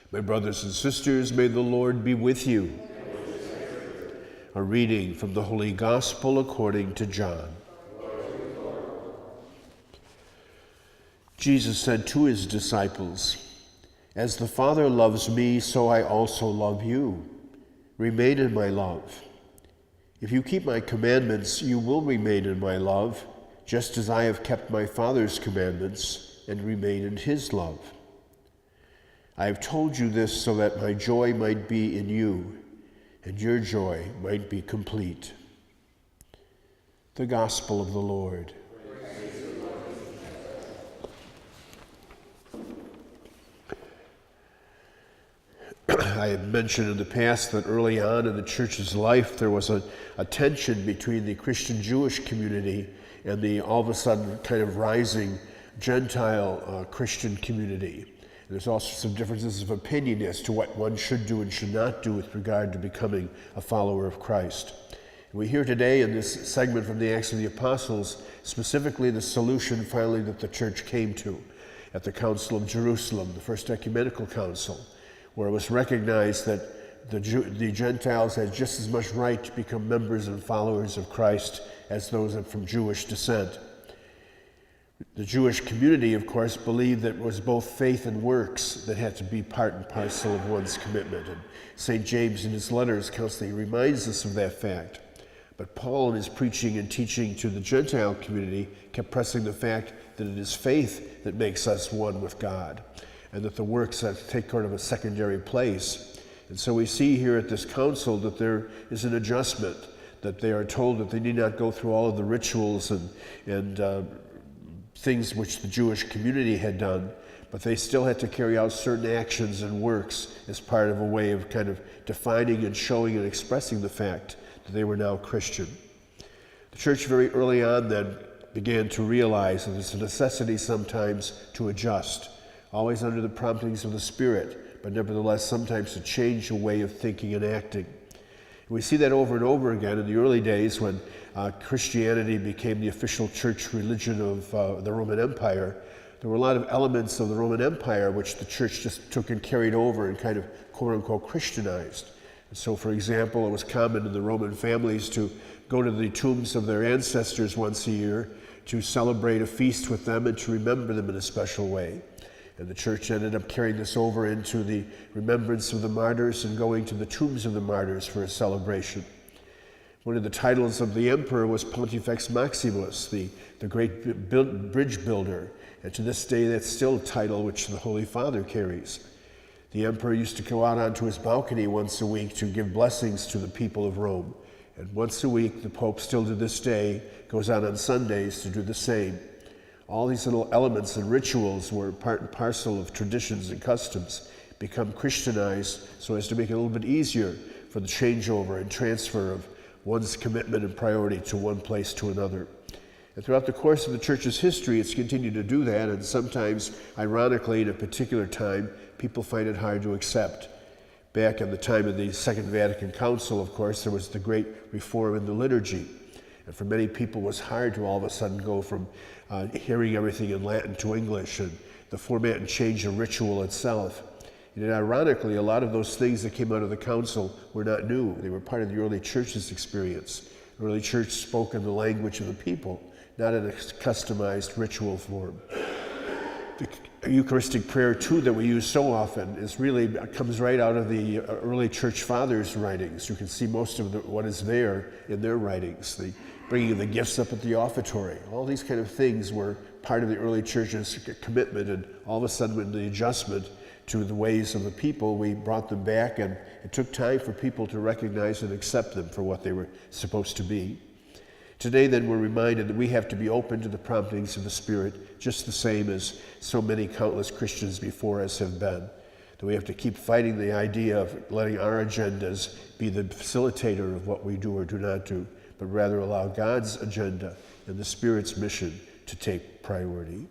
My brothers and sisters, may the Lord be with you. A reading from the Holy Gospel according to John. Jesus said to his disciples, "As the Father loves me, so I also love you. Remain in my love. If you keep my commandments, you will remain in my love, just as I have kept my Father's commandments and remain in his love. I have told you this so that my joy might be in you, and your joy might be complete." The Gospel of the Lord. I had mentioned in the past that early on in the church's life there was a tension between the Christian Jewish community and the all of a sudden kind of rising Gentile Christian community. There's also some differences of opinion as to what one should do and should not do with regard to becoming a follower of Christ. And we hear today in this segment from the Acts of the Apostles specifically the solution finally that the church came to at the Council of Jerusalem, the First Ecumenical Council, where it was recognized that the Gentiles had just as much right to become members and followers of Christ as those from Jewish descent. The Jewish community, of course, believed that it was both faith and works that had to be part and parcel of one's commitment. And St. James in his letters constantly reminds us of that fact. But Paul in his preaching and teaching to the Gentile community kept pressing the fact that it is faith that makes us one with God, and that the works have to take kind of a secondary place. And so we see here at this council that there is an adjustment, that they are told that they need not go through all of the rituals and things which the Jewish community had done, but they still had to carry out certain actions and works as part of a way of kind of defining and showing and expressing the fact that they were now Christian. The church very early on then began to realize that there's a necessity sometimes to adjust, always under the promptings of the Spirit, but nevertheless sometimes to change a way of thinking and acting. We see that over and over again in the early days when Christianity became the official church religion of the Roman Empire. There were a lot of elements of the Roman Empire which the church just took and carried over and kind of quote-unquote Christianized. And so, for example, it was common in the Roman families to go to the tombs of their ancestors once a year to celebrate a feast with them and to remember them in a special way. And the church ended up carrying this over into the remembrance of the martyrs and going to the tombs of the martyrs for a celebration. One of the titles of the emperor was Pontifex Maximus, the great bridge builder. And to this day, that's still a title which the Holy Father carries. The emperor used to go out onto his balcony once a week to give blessings to the people of Rome. And once a week, the Pope still to this day goes out on Sundays to do the same. All these little elements and rituals were part and parcel of traditions and customs, become Christianized so as to make it a little bit easier for the changeover and transfer of one's commitment and priority to one place to another. And throughout the course of the church's history, it's continued to do that, and sometimes, ironically, in a particular time, people find it hard to accept. Back in the time of the Second Vatican Council, of course, there was the great reform in the liturgy. And for many people, it was hard to all of a sudden go from hearing everything in Latin to English, and the format and change the ritual itself. And ironically, a lot of those things that came out of the council were not new. They were part of the early church's experience. The early church spoke in the language of the people, not in a customized ritual form. The Eucharistic prayer, too, that we use so often comes right out of the early church fathers' writings. You can see most of what is there in their writings. The bringing the gifts up at the offertory. All these kind of things were part of the early church's commitment, and all of a sudden with the adjustment to the ways of the people, we brought them back, and it took time for people to recognize and accept them for what they were supposed to be. Today, then, we're reminded that we have to be open to the promptings of the Spirit, just the same as so many countless Christians before us have been. That we have to keep fighting the idea of letting our agendas be the facilitator of what we do or do not do, but rather allow God's agenda and the Spirit's mission to take priority.